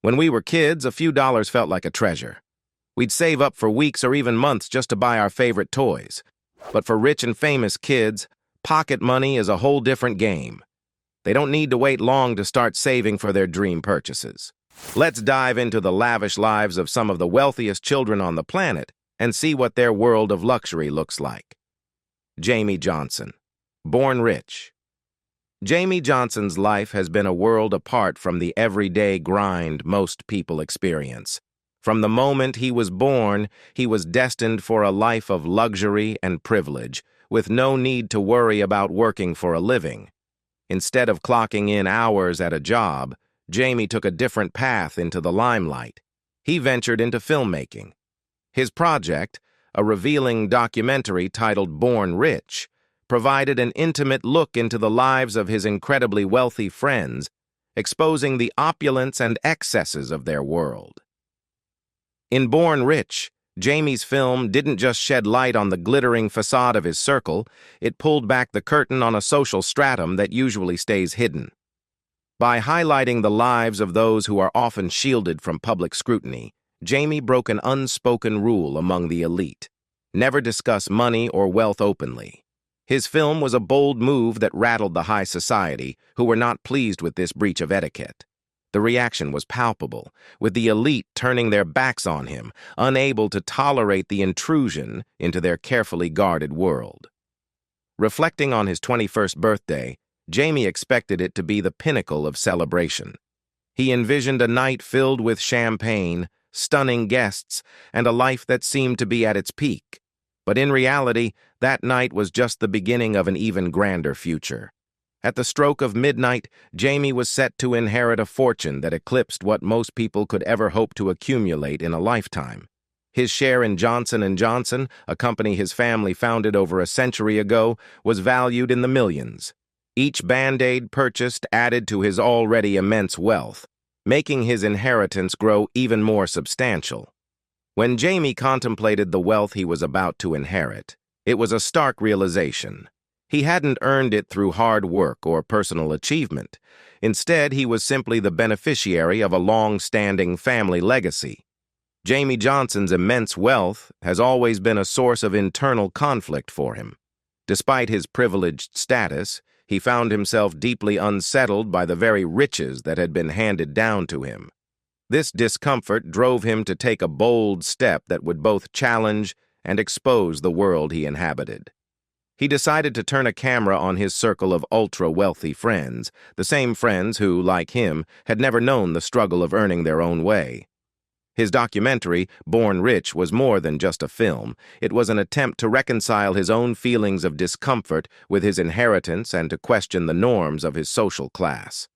When we were kids, a few dollars felt like a treasure. We'd save up for weeks or even months just to buy our favorite toys. But for rich and famous kids, pocket money is a whole different game. They don't need to wait long to start saving for their dream purchases. Let's dive into the lavish lives of some of the wealthiest children on the planet and see what their world of luxury looks like. Jamie Johnson, born rich. Jamie Johnson's life has been a world apart from the everyday grind most people experience. From the moment he was born, he was destined for a life of luxury and privilege, with no need to worry about working for a living. Instead of clocking in hours at a job, Jamie took a different path into the limelight. He ventured into filmmaking. His project, a revealing documentary titled Born Rich, provided an intimate look into the lives of his incredibly wealthy friends, exposing the opulence and excesses of their world. In Born Rich, Jamie's film didn't just shed light on the glittering facade of his circle, it pulled back the curtain on a social stratum that usually stays hidden. By highlighting the lives of those who are often shielded from public scrutiny, Jamie broke an unspoken rule among the elite: never discuss money or wealth openly. His film was a bold move that rattled the high society, who were not pleased with this breach of etiquette. The reaction was palpable, with the elite turning their backs on him, unable to tolerate the intrusion into their carefully guarded world. Reflecting on his 21st birthday, Jamie expected it to be the pinnacle of celebration. He envisioned a night filled with champagne, stunning guests, and a life that seemed to be at its peak. But in reality, that night was just the beginning of an even grander future. At the stroke of midnight, Jamie was set to inherit a fortune that eclipsed what most people could ever hope to accumulate in a lifetime. His share in Johnson & Johnson, a company his family founded over a century ago, was valued in the millions. Each Band-Aid purchased added to his already immense wealth, making his inheritance grow even more substantial. When Jamie contemplated the wealth he was about to inherit, it was a stark realization. He hadn't earned it through hard work or personal achievement. Instead, he was simply the beneficiary of a long-standing family legacy. Jamie Johnson's immense wealth has always been a source of internal conflict for him. Despite his privileged status, he found himself deeply unsettled by the very riches that had been handed down to him. This discomfort drove him to take a bold step that would both challenge and expose the world he inhabited. He decided to turn a camera on his circle of ultra-wealthy friends, the same friends who, like him, had never known the struggle of earning their own way. His documentary, Born Rich, was more than just a film. It was an attempt to reconcile his own feelings of discomfort with his inheritance and to question the norms of his social class.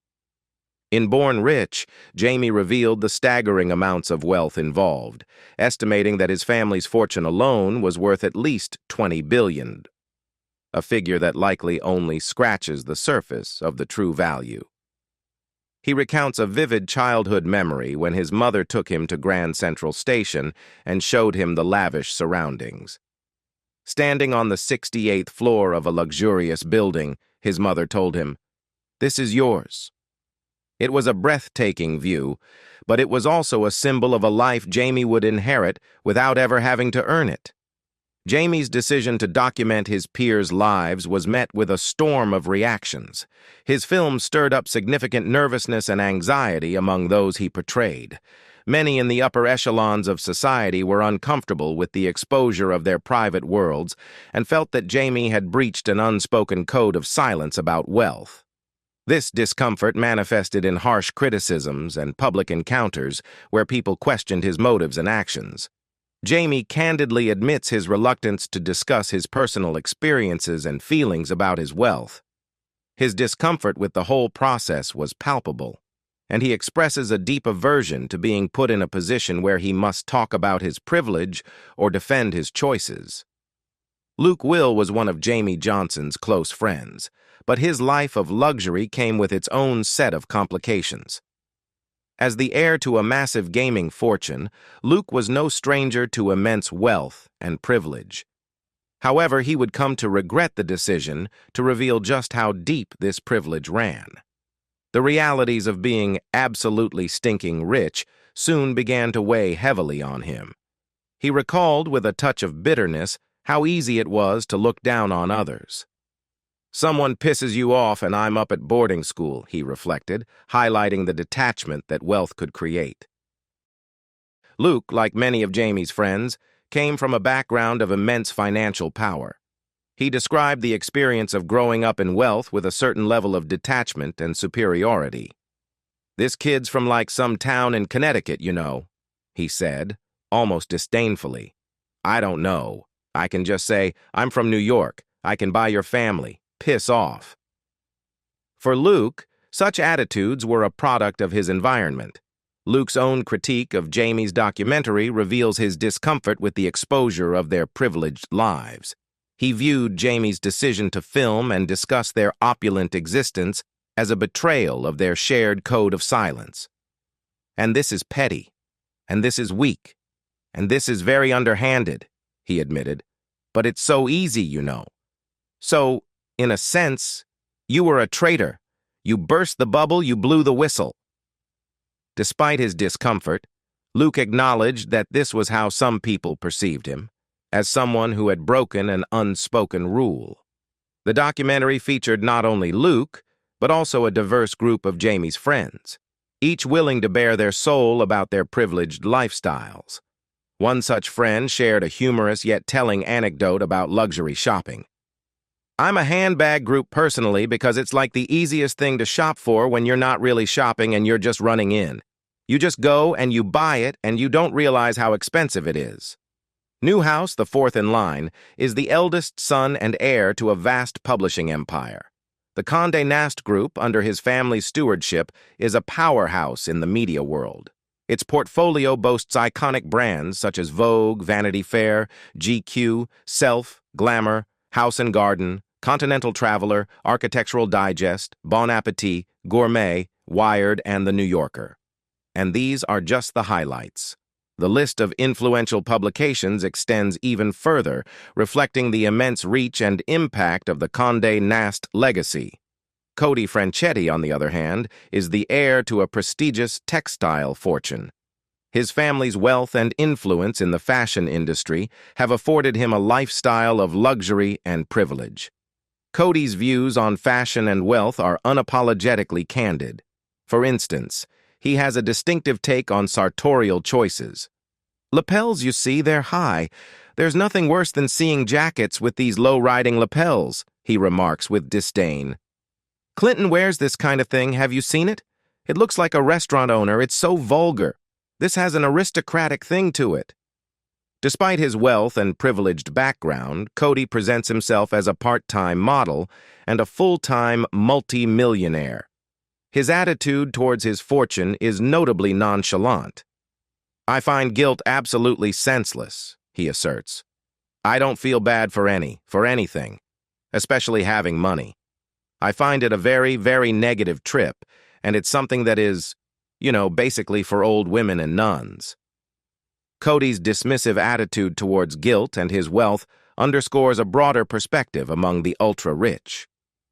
In Born Rich, Jamie revealed the staggering amounts of wealth involved, estimating that his family's fortune alone was worth at least $20 billion, a figure that likely only scratches the surface of the true value. He recounts a vivid childhood memory when his mother took him to Grand Central Station and showed him the lavish surroundings. Standing on the 68th floor of a luxurious building, his mother told him, "This is yours." It was a breathtaking view, but it was also a symbol of a life Jamie would inherit without ever having to earn it. Jamie's decision to document his peers' lives was met with a storm of reactions. His film stirred up significant nervousness and anxiety among those he portrayed. Many in the upper echelons of society were uncomfortable with the exposure of their private worlds and felt that Jamie had breached an unspoken code of silence about wealth. This discomfort manifested in harsh criticisms and public encounters where people questioned his motives and actions. Jamie candidly admits his reluctance to discuss his personal experiences and feelings about his wealth. His discomfort with the whole process was palpable, and he expresses a deep aversion to being put in a position where he must talk about his privilege or defend his choices. Luke Will was one of Jamie Johnson's close friends, but his life of luxury came with its own set of complications. As the heir to a massive gaming fortune, Luke was no stranger to immense wealth and privilege. However, he would come to regret the decision to reveal just how deep this privilege ran. The realities of being absolutely stinking rich soon began to weigh heavily on him. He recalled with a touch of bitterness how easy it was to look down on others. "Someone pisses you off and I'm up at boarding school," he reflected, highlighting the detachment that wealth could create. Luke, like many of Jamie's friends, came from a background of immense financial power. He described the experience of growing up in wealth with a certain level of detachment and superiority. "This kid's from like some town in Connecticut, you know," he said, almost disdainfully. "I don't know. I can just say, I'm from New York. I can buy your family. Piss off." For Luke, such attitudes were a product of his environment. Luke's own critique of Jamie's documentary reveals his discomfort with the exposure of their privileged lives. He viewed Jamie's decision to film and discuss their opulent existence as a betrayal of their shared code of silence. "And this is petty, and this is weak, and this is very underhanded," he admitted. "But it's so easy, you know. So, in a sense, you were a traitor. You burst the bubble, you blew the whistle." Despite his discomfort, Luke acknowledged that this was how some people perceived him, as someone who had broken an unspoken rule. The documentary featured not only Luke, but also a diverse group of Jamie's friends, each willing to bare their soul about their privileged lifestyles. One such friend shared a humorous yet telling anecdote about luxury shopping. "I'm a handbag group personally because it's like the easiest thing to shop for when you're not really shopping and you're just running in. You just go and you buy it and you don't realize how expensive it is." Newhouse, the fourth in line, is the eldest son and heir to a vast publishing empire. The Condé Nast Group, under his family's stewardship, is a powerhouse in the media world. Its portfolio boasts iconic brands such as Vogue, Vanity Fair, GQ, Self, Glamour, House & Garden, Continental Traveler, Architectural Digest, Bon Appetit, Gourmet, Wired, and The New Yorker. And these are just the highlights. The list of influential publications extends even further, reflecting the immense reach and impact of the Condé Nast legacy. Cody Franchetti, on the other hand, is the heir to a prestigious textile fortune. His family's wealth and influence in the fashion industry have afforded him a lifestyle of luxury and privilege. Cody's views on fashion and wealth are unapologetically candid. For instance, he has a distinctive take on sartorial choices. "Lapels, you see, they're high. There's nothing worse than seeing jackets with these low-riding lapels," he remarks with disdain. "Clinton wears this kind of thing, have you seen it? It looks like a restaurant owner, it's so vulgar. This has an aristocratic thing to it." Despite his wealth and privileged background, Cody presents himself as a part-time model and a full-time multi-millionaire. His attitude towards his fortune is notably nonchalant. "I find guilt absolutely senseless," he asserts. "I don't feel bad for anything, especially having money. I find it a very, very negative trip, and it's something that is, basically for old women and nuns." Cody's dismissive attitude towards guilt and his wealth underscores a broader perspective among the ultra-rich.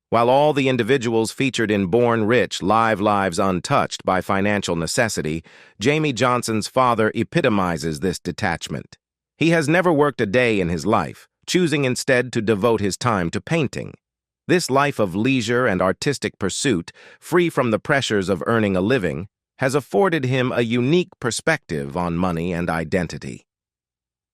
While all the individuals featured in Born Rich live lives untouched by financial necessity, Jamie Johnson's father epitomizes this detachment. He has never worked a day in his life, choosing instead to devote his time to painting. This life of leisure and artistic pursuit, free from the pressures of earning a living, has afforded him a unique perspective on money and identity.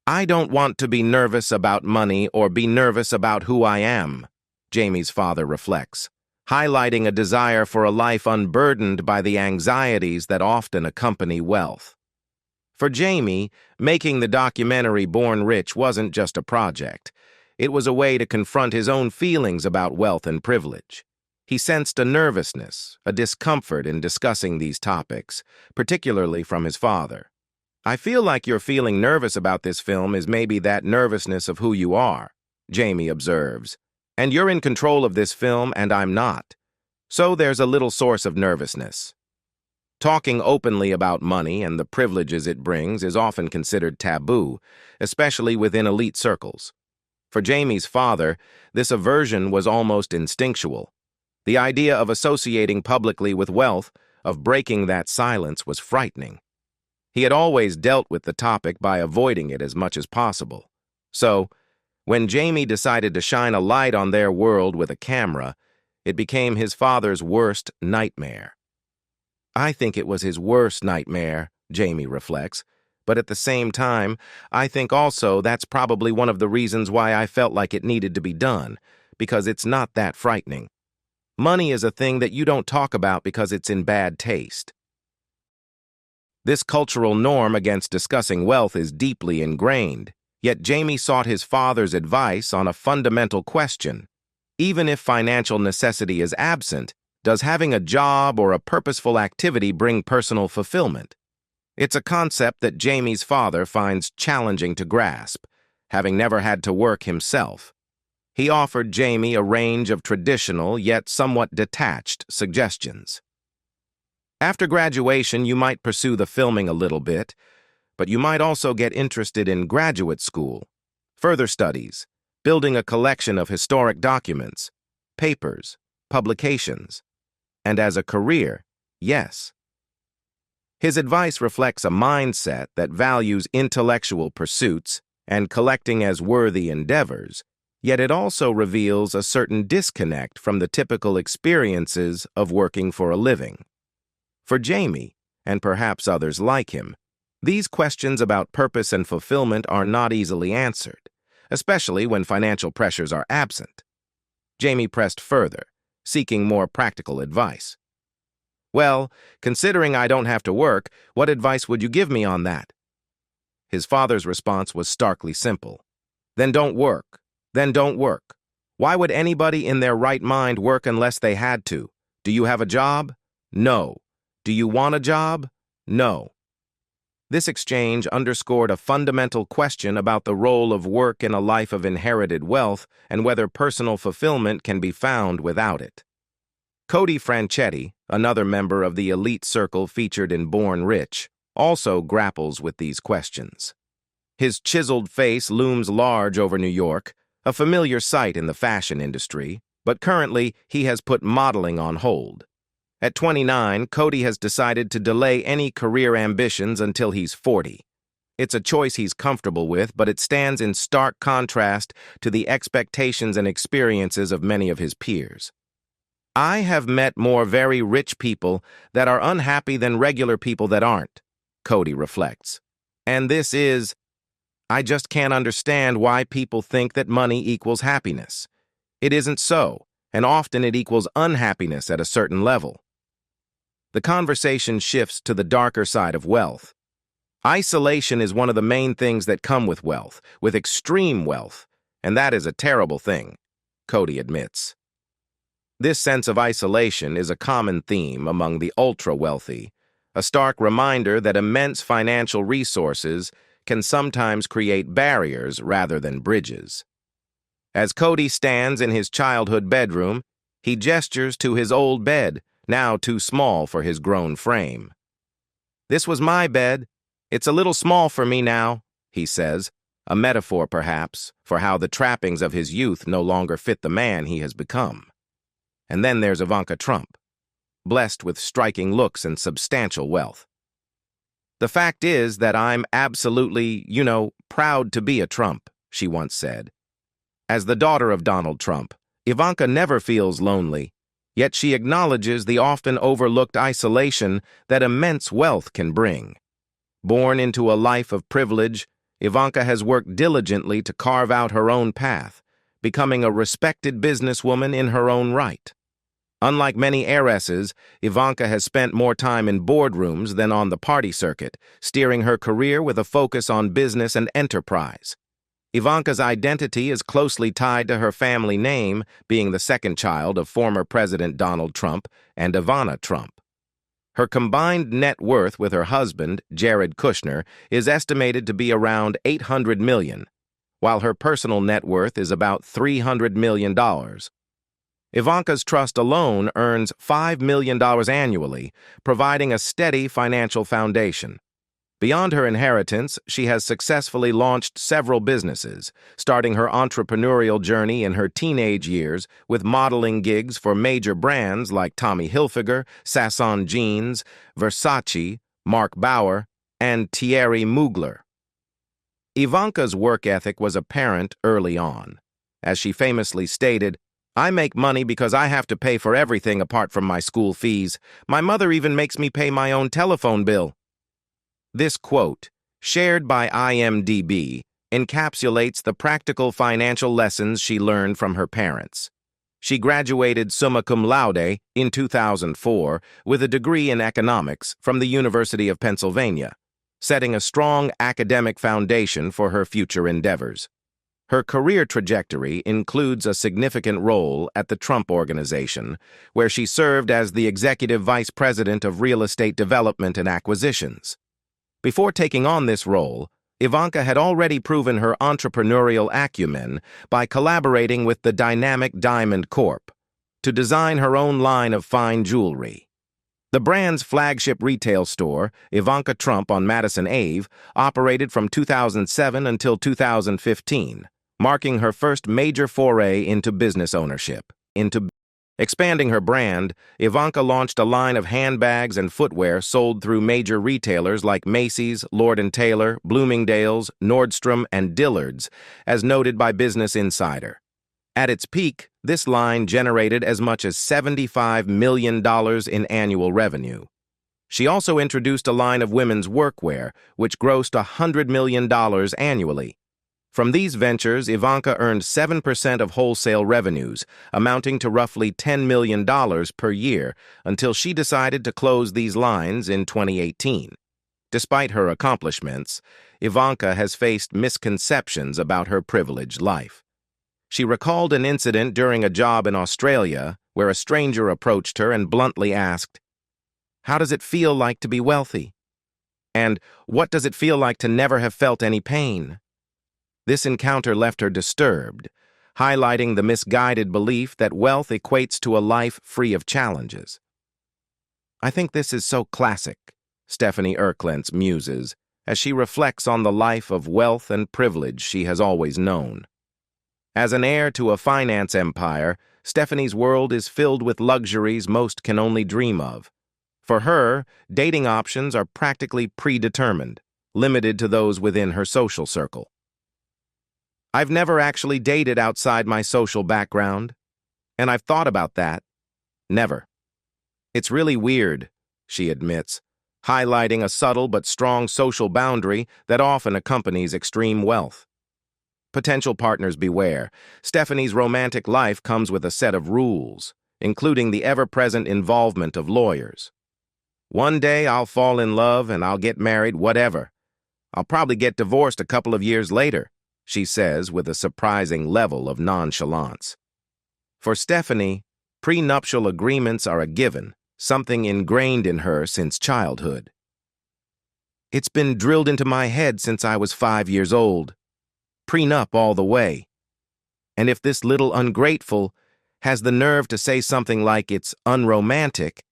"I don't want to be nervous about money or be nervous about who I am," Jamie's father reflects, highlighting a desire for a life unburdened by the anxieties that often accompany wealth. For Jamie, making the documentary Born Rich wasn't just a project. It was a way to confront his own feelings about wealth and privilege. He sensed a nervousness, a discomfort in discussing these topics, particularly from his father. "I feel like you're feeling nervous about this film is maybe that nervousness of who you are," Jamie observes. "And you're in control of this film and I'm not. So there's a little source of nervousness." Talking openly about money and the privileges it brings is often considered taboo, especially within elite circles. For Jamie's father, this aversion was almost instinctual. The idea of associating publicly with wealth, of breaking that silence, was frightening. He had always dealt with the topic by avoiding it as much as possible. So, when Jamie decided to shine a light on their world with a camera, it became his father's worst nightmare. I think it was his worst nightmare, Jamie reflects, but at the same time, I think also that's probably one of the reasons why I felt like it needed to be done, because it's not that frightening. Money is a thing that you don't talk about because it's in bad taste. This cultural norm against discussing wealth is deeply ingrained, yet Jamie sought his father's advice on a fundamental question. Even if financial necessity is absent, does having a job or a purposeful activity bring personal fulfillment? It's a concept that Jamie's father finds challenging to grasp, having never had to work himself. He offered Jamie a range of traditional yet somewhat detached suggestions. After graduation, you might pursue the filming a little bit, but you might also get interested in graduate school, further studies, building a collection of historic documents, papers, publications, and as a career, yes. His advice reflects a mindset that values intellectual pursuits and collecting as worthy endeavors, yet it also reveals a certain disconnect from the typical experiences of working for a living. For Jamie, and perhaps others like him, these questions about purpose and fulfillment are not easily answered, especially when financial pressures are absent. Jamie pressed further, seeking more practical advice. Well, considering I don't have to work, what advice would you give me on that? His father's response was starkly simple. Then don't work. Then don't work. Why would anybody in their right mind work unless they had to? Do you have a job? No. Do you want a job? No. This exchange underscored a fundamental question about the role of work in a life of inherited wealth and whether personal fulfillment can be found without it. Cody Franchetti, another member of the elite circle featured in Born Rich, also grapples with these questions. His chiseled face looms large over New York, a familiar sight in the fashion industry, but currently he has put modeling on hold. At 29, Cody has decided to delay any career ambitions until he's 40. It's a choice he's comfortable with, but it stands in stark contrast to the expectations and experiences of many of his peers. I have met more very rich people that are unhappy than regular people that aren't, Cody reflects. And I just can't understand why people think that money equals happiness. It isn't so, and often it equals unhappiness at a certain level. The conversation shifts to the darker side of wealth. Isolation is one of the main things that come with wealth, with extreme wealth, and that is a terrible thing, Cody admits. This sense of isolation is a common theme among the ultra-wealthy, a stark reminder that immense financial resources can sometimes create barriers rather than bridges. As Cody stands in his childhood bedroom, he gestures to his old bed, now too small for his grown frame. This was my bed. It's a little small for me now, he says, a metaphor perhaps for how the trappings of his youth no longer fit the man he has become. And then there's Ivanka Trump, blessed with striking looks and substantial wealth. The fact is that I'm absolutely, proud to be a Trump, she once said. As the daughter of Donald Trump, Ivanka never feels lonely, yet she acknowledges the often overlooked isolation that immense wealth can bring. Born into a life of privilege, Ivanka has worked diligently to carve out her own path, becoming a respected businesswoman in her own right. Unlike many heiresses, Ivanka has spent more time in boardrooms than on the party circuit, steering her career with a focus on business and enterprise. Ivanka's identity is closely tied to her family name, being the second child of former President Donald Trump and Ivana Trump. Her combined net worth with her husband, Jared Kushner, is estimated to be around $800 million, while her personal net worth is about $300 million. Ivanka's trust alone earns $5 million annually, providing a steady financial foundation. Beyond her inheritance, she has successfully launched several businesses, starting her entrepreneurial journey in her teenage years with modeling gigs for major brands like Tommy Hilfiger, Sasson Jeans, Versace, Mark Bauer, and Thierry Mugler. Ivanka's work ethic was apparent early on. As she famously stated, "I make money because I have to pay for everything apart from my school fees. My mother even makes me pay my own telephone bill." This quote, shared by IMDb, encapsulates the practical financial lessons she learned from her parents. She graduated summa cum laude in 2004 with a degree in economics from the University of Pennsylvania, setting a strong academic foundation for her future endeavors. Her career trajectory includes a significant role at the Trump Organization, where she served as the Executive Vice President of Real Estate Development and Acquisitions. Before taking on this role, Ivanka had already proven her entrepreneurial acumen by collaborating with the dynamic Diamond Corp. To design her own line of fine jewelry. The brand's flagship retail store, Ivanka Trump on Madison Ave, operated from 2007 until 2015, marking her first major foray into business ownership. Expanding her brand, Ivanka launched a line of handbags and footwear sold through major retailers like Macy's, Lord & Taylor, Bloomingdale's, Nordstrom, and Dillard's, as noted by Business Insider. At its peak, this line generated as much as $75 million in annual revenue. She also introduced a line of women's workwear, which grossed $100 million annually. From these ventures, Ivanka earned 7% of wholesale revenues, amounting to roughly $10 million per year, until she decided to close these lines in 2018. Despite her accomplishments, Ivanka has faced misconceptions about her privileged life. She recalled an incident during a job in Australia where a stranger approached her and bluntly asked, "How does it feel like to be wealthy?" And "What does it feel like to never have felt any pain?" This encounter left her disturbed, highlighting the misguided belief that wealth equates to a life free of challenges. "I think this is so classic," Stephanie Erklentz muses, as she reflects on the life of wealth and privilege she has always known. As an heir to a finance empire, Stephanie's world is filled with luxuries most can only dream of. For her, dating options are practically predetermined, limited to those within her social circle. "I've never actually dated outside my social background, and I've thought about that. Never. It's really weird," she admits, highlighting a subtle but strong social boundary that often accompanies extreme wealth. Potential partners beware. Stephanie's romantic life comes with a set of rules, including the ever-present involvement of lawyers. "One day I'll fall in love and I'll get married, whatever. I'll probably get divorced a couple of years later," she says with a surprising level of nonchalance. For Stephanie, prenuptial agreements are a given, something ingrained in her since childhood. "It's been drilled into my head since I was 5 years old. Prenup all the way. And if this little ungrateful has the nerve to say something like it's unromantic,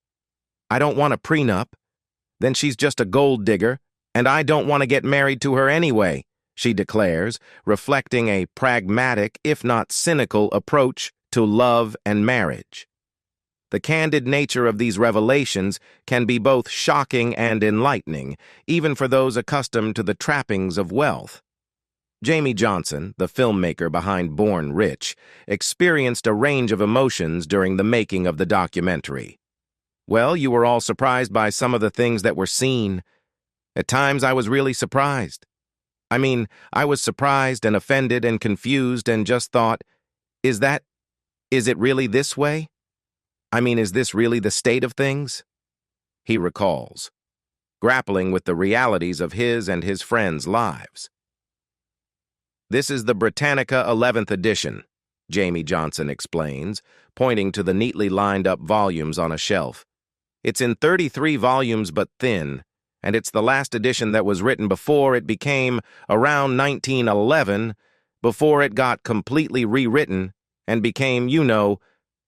I don't want a prenup, then she's just a gold digger, and I don't want to get married to her anyway," she declares, reflecting a pragmatic, if not cynical, approach to love and marriage. The candid nature of these revelations can be both shocking and enlightening, even for those accustomed to the trappings of wealth. Jamie Johnson, the filmmaker behind Born Rich, experienced a range of emotions during the making of the documentary. "Well, you were all surprised by some of the things that were seen. At times I was really surprised. I was surprised and offended and confused and just thought, is it really this way? Is this really the state of things?" He recalls, grappling with the realities of his and his friends' lives. "This is the Britannica 11th edition," Jamie Johnson explains, pointing to the neatly lined-up volumes on a shelf. "It's in 33 volumes but thin, and it's the last edition that was written before it became, around 1911, before it got completely rewritten and became,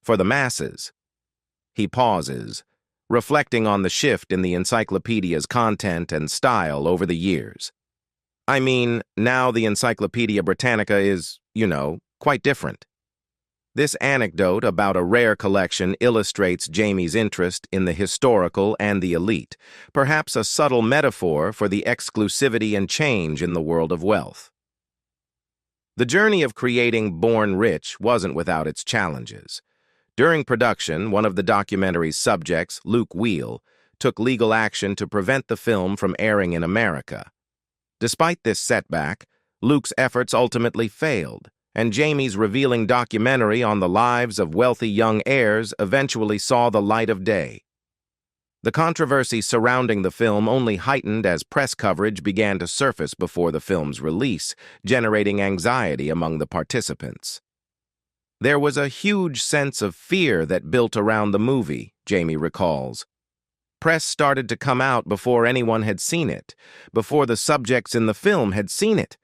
for the masses." He pauses, reflecting on the shift in the encyclopedia's content and style over the years. I mean, now the Encyclopedia Britannica is, quite different. This anecdote about a rare collection illustrates Jamie's interest in the historical and the elite, perhaps a subtle metaphor for the exclusivity and change in the world of wealth. The journey of creating Born Rich wasn't without its challenges. During production, one of the documentary's subjects, Luke Wheel, took legal action to prevent the film from airing in America. Despite this setback, Luke's efforts ultimately failed, and Jamie's revealing documentary on the lives of wealthy young heirs eventually saw the light of day. The controversy surrounding the film only heightened as press coverage began to surface before the film's release, generating anxiety among the participants. There was a huge sense of fear that built around the movie, Jamie recalls. Press started to come out before anyone had seen it, before the subjects in the film had seen it.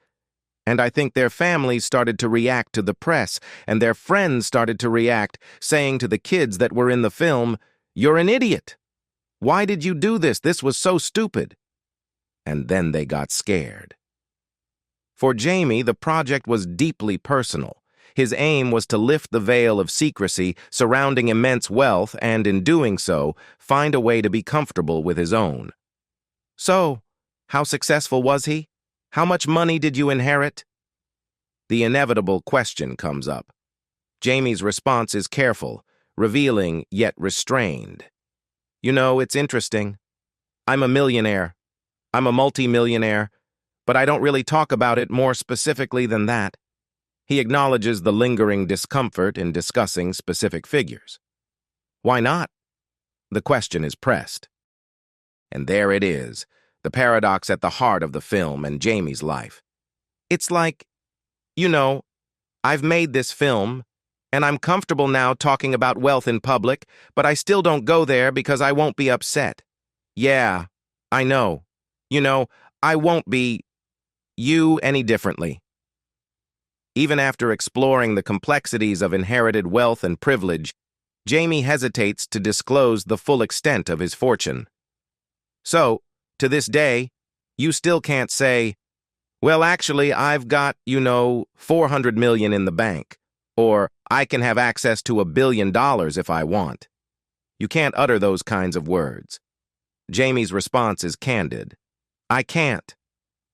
And I think their families started to react to the press, and their friends started to react, saying to the kids that were in the film, "You're an idiot. Why did you do this? This was so stupid." And then they got scared. For Jamie, the project was deeply personal. His aim was to lift the veil of secrecy surrounding immense wealth and, in doing so, find a way to be comfortable with his own. So, how successful was he? How much money did you inherit? The inevitable question comes up. Jamie's response is careful, revealing yet restrained. It's interesting. I'm a millionaire. I'm a multi-millionaire, but I don't really talk about it more specifically than that. He acknowledges the lingering discomfort in discussing specific figures. Why not? The question is pressed. And there it is, the paradox at the heart of the film and Jamie's life. It's like, I've made this film, and I'm comfortable now talking about wealth in public, but I still don't go there because I won't be upset. Yeah, I know. I won't be you any differently. Even after exploring the complexities of inherited wealth and privilege, Jamie hesitates to disclose the full extent of his fortune. So, to this day, you still can't say, "Well, actually, I've got, 400 million in the bank," or "I can have access to $1 billion if I want." You can't utter those kinds of words. Jamie's response is candid. "I can't.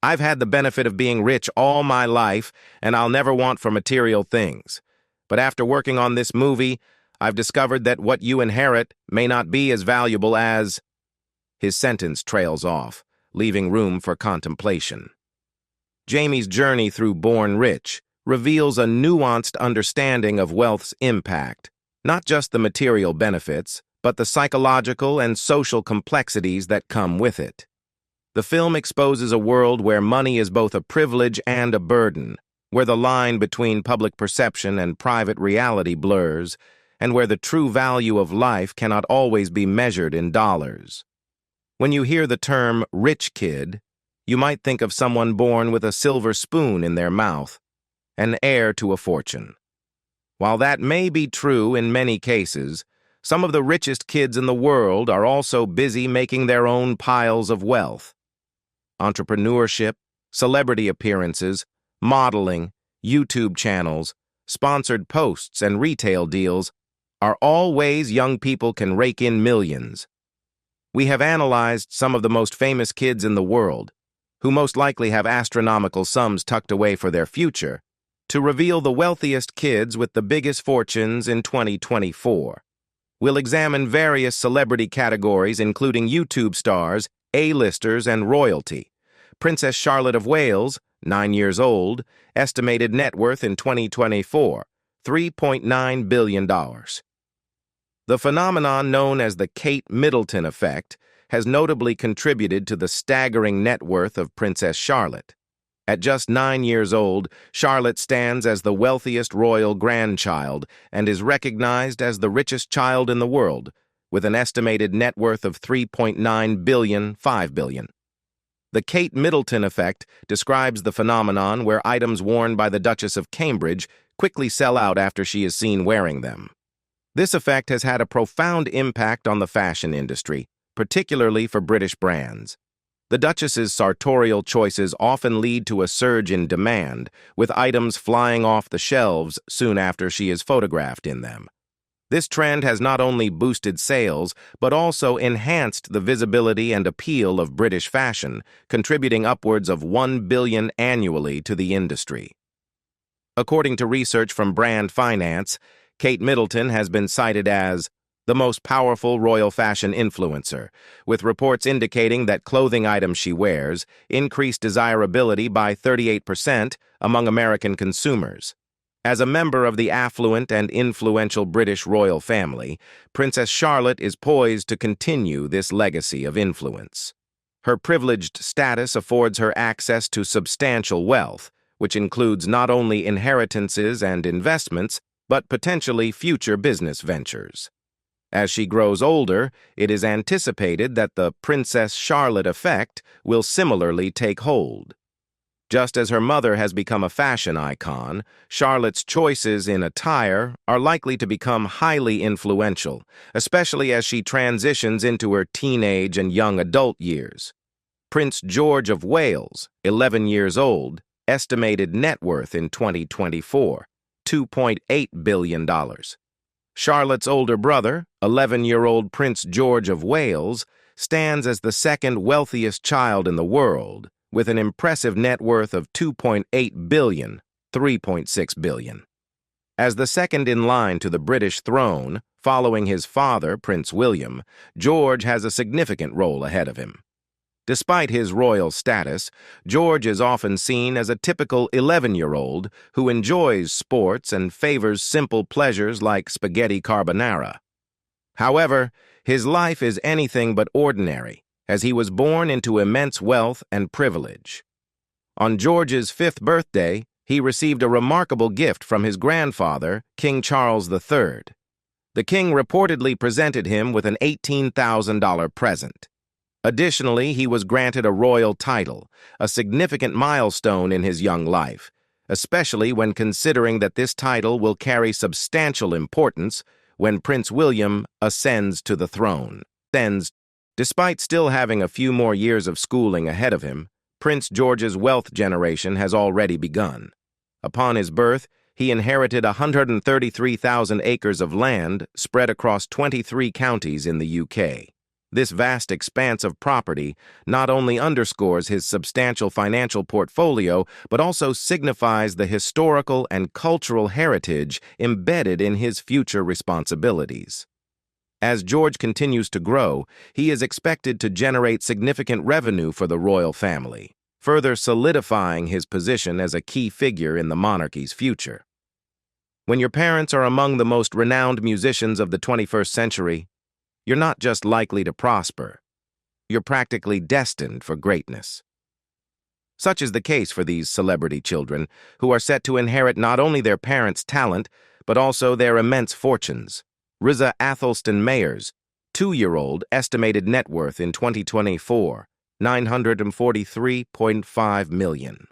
I've had the benefit of being rich all my life, and I'll never want for material things. But after working on this movie, I've discovered that what you inherit may not be as valuable as..." His sentence trails off, leaving room for contemplation. Jamie's journey through Born Rich reveals a nuanced understanding of wealth's impact, not just the material benefits, but the psychological and social complexities that come with it. The film exposes a world where money is both a privilege and a burden, where the line between public perception and private reality blurs, and where the true value of life cannot always be measured in dollars. When you hear the term rich kid, you might think of someone born with a silver spoon in their mouth, an heir to a fortune. While that may be true in many cases, some of the richest kids in the world are also busy making their own piles of wealth. Entrepreneurship, celebrity appearances, modeling, YouTube channels, sponsored posts, and retail deals are all ways young people can rake in millions. We have analyzed some of the most famous kids in the world, who most likely have astronomical sums tucked away for their future, to reveal the wealthiest kids with the biggest fortunes in 2024. We'll examine various celebrity categories including YouTube stars, A-listers, and royalty. Princess Charlotte of Wales, 9 years old, estimated net worth in 2024, $3.9 billion. The phenomenon known as the Kate Middleton effect has notably contributed to the staggering net worth of Princess Charlotte. At just 9 years old, Charlotte stands as the wealthiest royal grandchild and is recognized as the richest child in the world, with an estimated net worth of $3.9 billion, $5 billion. The Kate Middleton effect describes the phenomenon where items worn by the Duchess of Cambridge quickly sell out after she is seen wearing them. This effect has had a profound impact on the fashion industry, particularly for British brands. The Duchess's sartorial choices often lead to a surge in demand, with items flying off the shelves soon after she is photographed in them. This trend has not only boosted sales, but also enhanced the visibility and appeal of British fashion, contributing upwards of $1 billion annually to the industry. According to research from Brand Finance, Kate Middleton has been cited as the most powerful royal fashion influencer, with reports indicating that clothing items she wears increase desirability by 38% among American consumers. As a member of the affluent and influential British royal family, Princess Charlotte is poised to continue this legacy of influence. Her privileged status affords her access to substantial wealth, which includes not only inheritances and investments, but potentially future business ventures. As she grows older, it is anticipated that the Princess Charlotte effect will similarly take hold. Just as her mother has become a fashion icon, Charlotte's choices in attire are likely to become highly influential, especially as she transitions into her teenage and young adult years. Prince George of Wales, 11 years old, estimated net worth in 2024, $2.8 billion. Charlotte's older brother, 11-year-old Prince George of Wales, stands as the second wealthiest child in the world, with an impressive net worth of $2.8 billion, $3.6 billion. As the second in line to the British throne, following his father, Prince William, George has a significant role ahead of him. Despite his royal status, George is often seen as a typical 11-year-old who enjoys sports and favors simple pleasures like spaghetti carbonara. However, his life is anything but ordinary, as he was born into immense wealth and privilege. On George's 5th birthday, he received a remarkable gift from his grandfather, King Charles III. The king reportedly presented him with an $18,000 present. Additionally, he was granted a royal title, a significant milestone in his young life, especially when considering that this title will carry substantial importance when Prince William ascends to the throne. Despite still having a few more years of schooling ahead of him, Prince George's wealth generation has already begun. Upon his birth, he inherited 133,000 acres of land spread across 23 counties in the UK. This vast expanse of property not only underscores his substantial financial portfolio, but also signifies the historical and cultural heritage embedded in his future responsibilities. As George continues to grow, he is expected to generate significant revenue for the royal family, further solidifying his position as a key figure in the monarchy's future. When your parents are among the most renowned musicians of the 21st century, you're not just likely to prosper, you're practically destined for greatness. Such is the case for these celebrity children, who are set to inherit not only their parents' talent, but also their immense fortunes. Riza Athelstan Mayers, 2-year-old, estimated net worth in 2024, $943.5 million.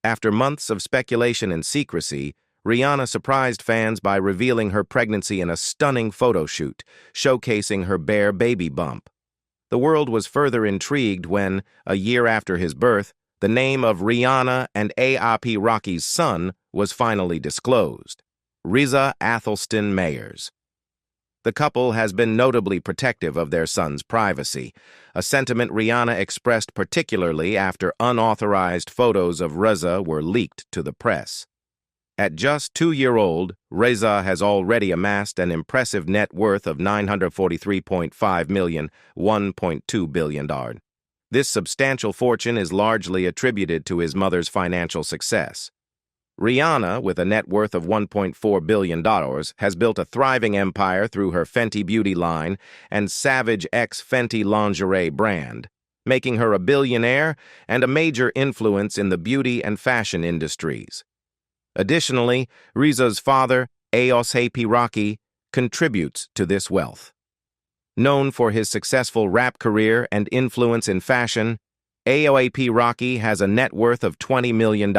After months of speculation and secrecy, Rihanna surprised fans by revealing her pregnancy in a stunning photo shoot, showcasing her bare baby bump. The world was further intrigued when, a year after his birth, the name of Rihanna and A$AP Rocky's son was finally disclosed: Riza Athelstan Mayers. The couple has been notably protective of their son's privacy, a sentiment Rihanna expressed particularly after unauthorized photos of Riza were leaked to the press. At just 2-year-old, Riza has already amassed an impressive net worth of $943.5 million, $1.2 billion. This substantial fortune is largely attributed to his mother's financial success. Rihanna, with a net worth of $1.4 billion, has built a thriving empire through her Fenty Beauty line and Savage X Fenty lingerie brand, making her a billionaire and a major influence in the beauty and fashion industries. Additionally, Riza's father, A$AP Rocky, contributes to this wealth. Known for his successful rap career and influence in fashion, A$AP Rocky has a net worth of $20 million.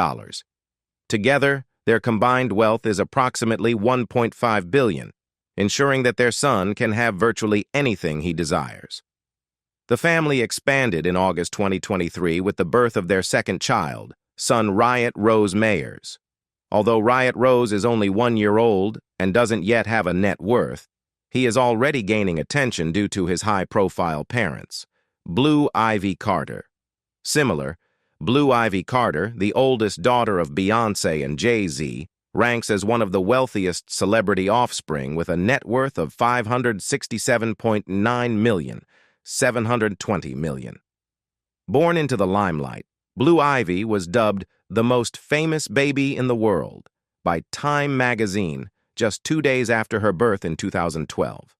Together, Their combined wealth is approximately $1.5 billion, ensuring that their son can have virtually anything he desires. The family expanded in August 2023 with the birth of their second child, son Riot Rose Mayers. Although Riot Rose is only 1 year old and doesn't yet have a net worth, he is already gaining attention due to his high-profile parents, Blue Ivy Carter. Similar, Blue Ivy Carter, the oldest daughter of Beyoncé and Jay-Z, ranks as one of the wealthiest celebrity offspring with a net worth of $567.9 million, $720 million. Born into the limelight, Blue Ivy was dubbed the most famous baby in the world by Time magazine just 2 days after her birth in 2012.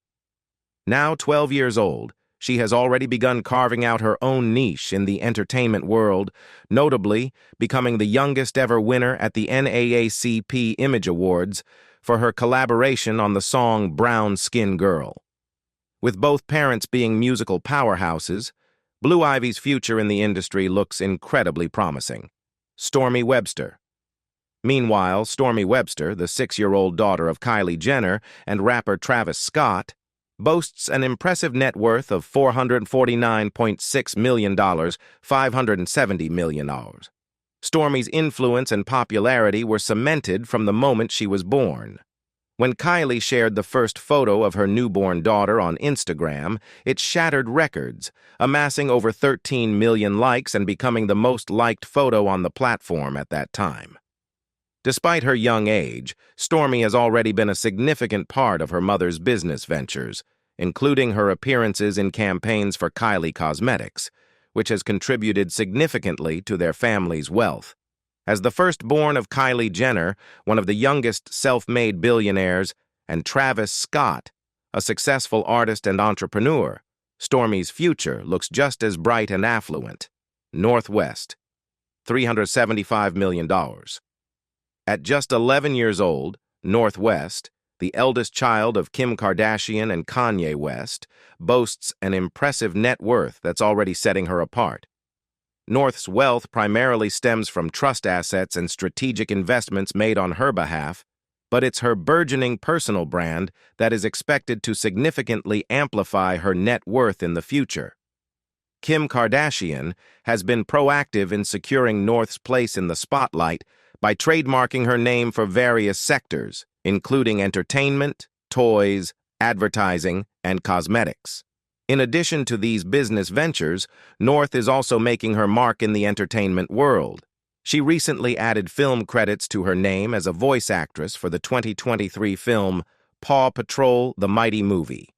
Now 12 years old, she has already begun carving out her own niche in the entertainment world, notably becoming the youngest ever winner at the NAACP Image Awards for her collaboration on the song Brown Skin Girl. With both parents being musical powerhouses, Blue Ivy's future in the industry looks incredibly promising. Stormi Webster. Meanwhile, Stormi Webster, the 6-year-old daughter of Kylie Jenner and rapper Travis Scott, boasts an impressive net worth of $449.6 million, $570 million. Stormi's influence and popularity were cemented from the moment she was born. When Kylie shared the first photo of her newborn daughter on Instagram, it shattered records, amassing over 13 million likes and becoming the most liked photo on the platform at that time. Despite her young age, Stormi has already been a significant part of her mother's business ventures, including her appearances in campaigns for Kylie Cosmetics, which has contributed significantly to their family's wealth. As the firstborn of Kylie Jenner, one of the youngest self-made billionaires, and Travis Scott, a successful artist and entrepreneur, Stormi's future looks just as bright and affluent. Northwest, $375 million. At just 11 years old, Northwest, the eldest child of Kim Kardashian and Kanye West, boasts an impressive net worth that's already setting her apart. North's wealth primarily stems from trust assets and strategic investments made on her behalf, but it's her burgeoning personal brand that is expected to significantly amplify her net worth in the future. Kim Kardashian has been proactive in securing North's place in the spotlight by trademarking her name for various sectors, including entertainment, toys, advertising, and cosmetics. In addition to these business ventures, North is also making her mark in the entertainment world. She recently added film credits to her name as a voice actress for the 2023 film Paw Patrol: The Mighty Movie.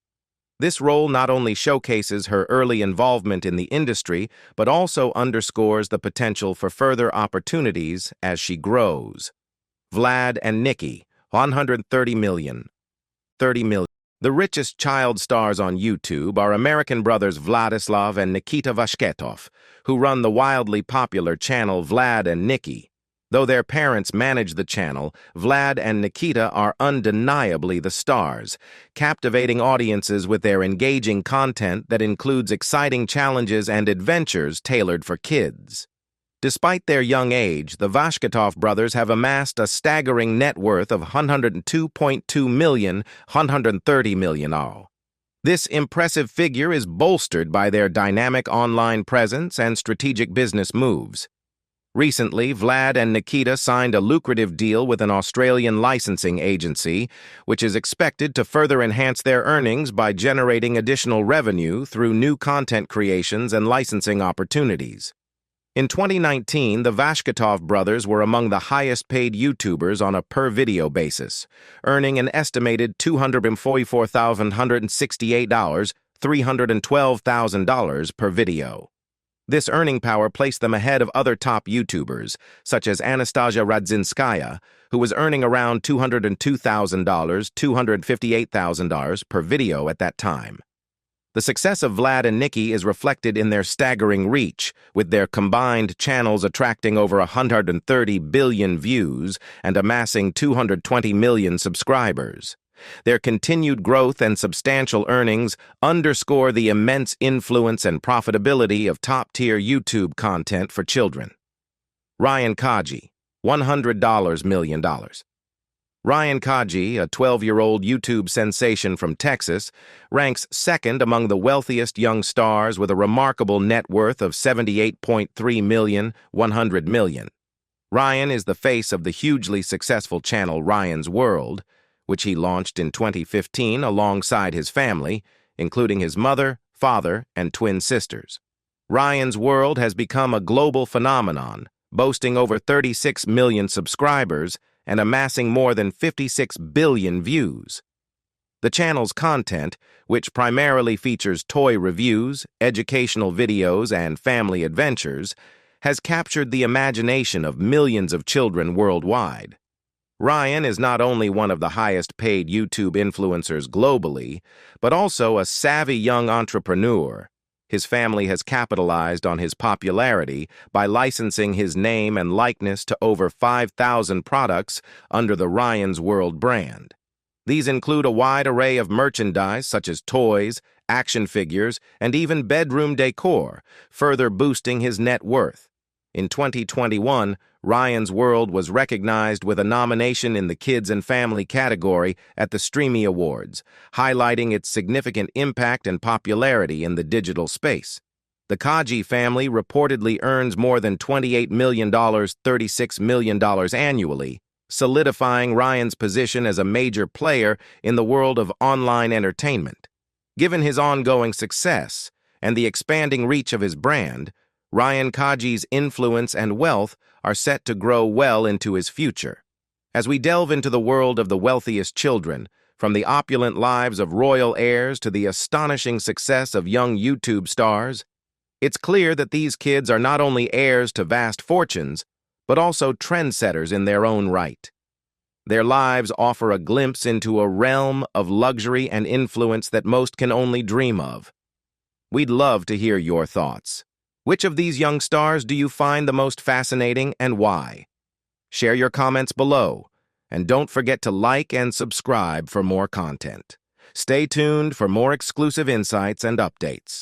This role not only showcases her early involvement in the industry, but also underscores the potential for further opportunities as she grows. Vlad and Nicki, $130 million. $30 million. The richest child stars on YouTube are American brothers Vladislav and Nikita Vashketov, who run the wildly popular channel Vlad and Nicki. Though their parents manage the channel, Vlad and Nikita are undeniably the stars, captivating audiences with their engaging content that includes exciting challenges and adventures tailored for kids. Despite their young age, the Vashketov brothers have amassed a staggering net worth of $102.2 million, $130 million. This impressive figure is bolstered by their dynamic online presence and strategic business moves. Recently, Vlad and Nikita signed a lucrative deal with an Australian licensing agency, which is expected to further enhance their earnings by generating additional revenue through new content creations and licensing opportunities. In 2019, the Vashketov brothers were among the highest-paid YouTubers on a per-video basis, earning an estimated $244,168, $312,000 per video. This earning power placed them ahead of other top YouTubers, such as Anastasia Radzinskaya, who was earning around $202,000, $258,000 per video at that time. The success of Vlad and Nicki is reflected in their staggering reach, with their combined channels attracting over 130 billion views and amassing 220 million subscribers. Their continued growth and substantial earnings underscore the immense influence and profitability of top-tier YouTube content for children. Ryan Kaji, $100 million. Ryan Kaji, a 12-year-old YouTube sensation from Texas, ranks second among the wealthiest young stars with a remarkable net worth of $78.3 million, $100 million. Ryan is the face of the hugely successful channel Ryan's World, which he launched in 2015 alongside his family, including his mother, father, and twin sisters. Ryan's World has become a global phenomenon, boasting over 36 million subscribers and amassing more than 56 billion views. The channel's content, which primarily features toy reviews, educational videos, and family adventures, has captured the imagination of millions of children worldwide. Ryan is not only one of the highest-paid YouTube influencers globally, but also a savvy young entrepreneur. His family has capitalized on his popularity by licensing his name and likeness to over 5,000 products under the Ryan's World brand. These include a wide array of merchandise such as toys, action figures, and even bedroom decor, further boosting his net worth. In 2021, Ryan's World was recognized with a nomination in the Kids and Family category at the Streamy Awards, highlighting its significant impact and popularity in the digital space. The Kaji family reportedly earns more than $28 million, $36 million annually, solidifying Ryan's position as a major player in the world of online entertainment. Given his ongoing success and the expanding reach of his brand, Ryan Kaji's influence and wealth are set to grow well into his future. As we delve into the world of the wealthiest children, from the opulent lives of royal heirs to the astonishing success of young YouTube stars, it's clear that these kids are not only heirs to vast fortunes, but also trendsetters in their own right. Their lives offer a glimpse into a realm of luxury and influence that most can only dream of. We'd love to hear your thoughts. Which of these young stars do you find the most fascinating and why? Share your comments below, and don't forget to like and subscribe for more content. Stay tuned for more exclusive insights and updates.